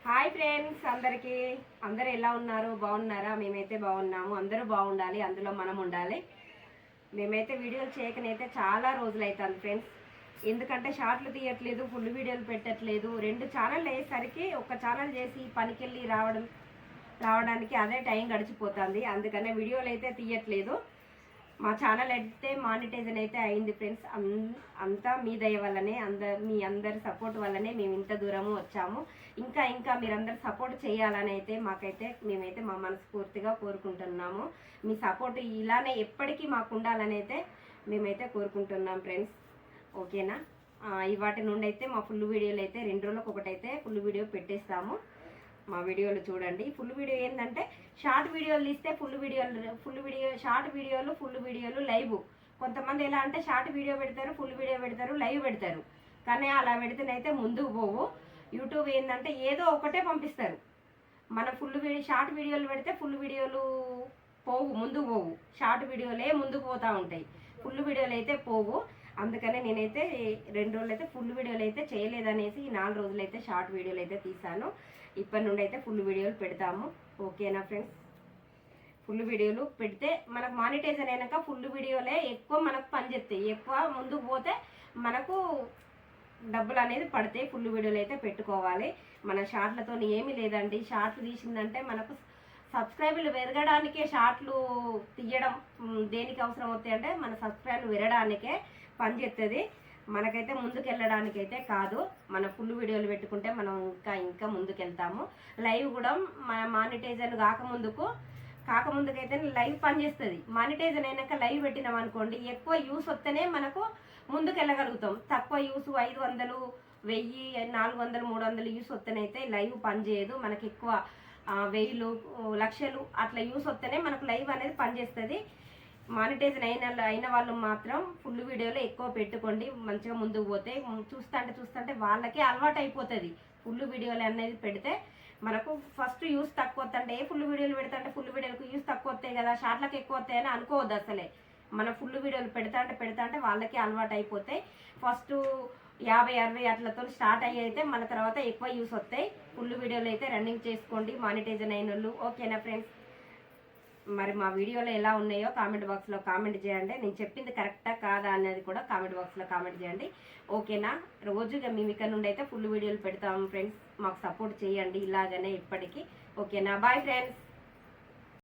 Hi friends, అందరూ ఎలా ఉన్నారు? బాగున్నారా? మేమైతే బాగున్నాము. అందరూ బాగుండాలి, అందులో మనం ఉండాలి. మేమైతే వీడియోలు చేయకనైతే చాలా రోజులు అవుతుంది ఫ్రెండ్స్. ఎందుకంటే షార్ట్లు తీయట్లేదు, ఫుల్ వీడియోలు పెట్టట్లేదు. 2 ఛానళ్ళు అయ్యేసరికి ఒక ఛానల్ చేసి పనికెళ్ళి రావడానికి అదే టైం గడిచిపోతుంది. అందుకనే వీడియోలు అయితే తీయట్లేదు. మా ఛానల్ అయితే మానిటైజన్ అయితే అయింది ఫ్రెండ్స్. అంతా మీ దయ వల్లనే, మీ అందరి సపోర్ట్ వల్లనే మేము ఇంత దూరము వచ్చాము. ఇంకా మీరందరూ సపోర్ట్ చేయాలని అయితే మేమైతే మా మనస్ఫూర్తిగా కోరుకుంటున్నాము. మీ సపోర్ట్ ఇలానే ఎప్పటికీ మాకు ఉండాలని అయితే మేమైతే కోరుకుంటున్నాం ఫ్రెండ్స్. ఓకేనా? ఇవాటి నుండి అయితే మా ఫుల్ వీడియోలు అయితే 2 రోజులకు ఒకటైతే ఫుల్ వీడియో పెట్టేస్తాము. మా వీడియోలు చూడండి. ఫుల్ వీడియో ఏంటంటే షార్ట్ వీడియోలు తీస్తే షార్ట్ వీడియోలు ఫుల్ వీడియోలు లైవ్. కొంతమంది ఎలా అంటే షార్ట్ వీడియో పెడతారు, ఫుల్ వీడియో పెడతారు, లైవ్ పెడతారు. కానీ అలా పెడితేనైతే ముందుకు పోవు. యూట్యూబ్ ఏంటంటే ఏదో ఒకటే పంపిస్తారు. మన షార్ట్ వీడియోలు పెడితే ఫుల్ వీడియోలు ముందుకు పోవు. షార్ట్ వీడియోలే ముందుకు పోతూ ఉంటాయి, ఫుల్ వీడియోలు అయితే పోవు. అందుకనే నేనైతే 2 రోజులు అయితే ఫుల్ వీడియోలు అయితే చేయలేదనేసి 4 రోజులు అయితే షార్ట్ వీడియోలు అయితే తీసాను. ఇప్పటి నుండి అయితే ఫుల్ వీడియోలు పెడతాము. ఓకేనా ఫ్రెండ్స్? ఫుల్ వీడియోలు పెడితే మనకు మానిటైజన్ అయినాక ఫుల్ వీడియోలే ఎక్కువ మనకు పనిచేస్తాయి. ఎక్కువ ముందుకు పోతే మనకు డబ్బులు అనేది పడతాయి. ఫుల్ వీడియోలు అయితే పెట్టుకోవాలి. మన షార్ట్లతో ఏమీ లేదండి. షార్ట్లు తీసిందంటే మనకు సబ్స్క్రైబర్లు పెరగడానికే షార్ట్లు తీయడం దేనికి అవసరం అవుతాయి అంటే మన సబ్స్క్రైబర్లు పెరగడానికే పనిచేస్తుంది. మనకైతే ముందుకు వెళ్ళడానికైతే కాదు. మన ఫుల్ వీడియోలు పెట్టుకుంటే మనం ఇంకా ముందుకెళ్తాము. లైవ్ కూడా మన మానిటైజన్ కాకముందుకైతే లైవ్ పనిచేస్తుంది. మానిటైజన్ అయినాక లైవ్ పెట్టినాం అనుకోండి, ఎక్కువ యూస్ వస్తేనే మనకు ముందుకు వెళ్ళగలుగుతాం. తక్కువ యూస్ 500, 1000, 400, 300 యూస్ వస్తేనైతే లైవ్ పనిచేయదు. మనకి ఎక్కువ 1000, లక్షలు అట్లా యూస్ వస్తేనే మనకు లైవ్ అనేది పనిచేస్తుంది. మానిటైజన్ అయిన వాళ్ళు మాత్రం ఫుల్ వీడియోలో ఎక్కువ పెట్టుకోండి. మంచిగా ముందుకు పోతే చూస్తుంటే వాళ్ళకే అలవాటు అయిపోతుంది. ఫుల్ వీడియోలు అనేది పెడితే మనకు ఫస్ట్ యూస్ తక్కువ వస్తుంటే ఫుల్ వీడియోలు పెడతాంటే ఫుల్ వీడియోలకు యూస్ తక్కువ వస్తాయి కదా, షార్ట్లకు ఎక్కువ వస్తాయని అనుకోవద్దు అసలే. మన ఫుల్ వీడియోలు పెడతాంటే వాళ్ళకే అలవాటు అయిపోతాయి. ఫస్ట్ 50, 60 అట్లతో స్టార్ట్ అయితే మన తర్వాత ఎక్కువ యూస్ వస్తాయి. ఫుల్ వీడియోలు అయితే రన్నింగ్ చేసుకోండి మానిటైజన్ అయిన వాళ్ళు. ఓకేనా ఫ్రెండ్స్? మరి మా వీడియోలో ఎలా ఉన్నాయో కామెంట్ బాక్స్లో కామెంట్ చేయండి. నేను చెప్పింది కరెక్టా కాదా అనేది కూడా కామెంట్ బాక్స్లో కామెంట్ చేయండి. ఓకేనా? రోజుగా మేము ఇక్కడ నుండి అయితే ఫుల్ వీడియోలు పెడతాము ఫ్రెండ్స్. మాకు సపోర్ట్ చేయండి ఇలాగనే ఇప్పటికీ. ఓకేనా? Bye friends.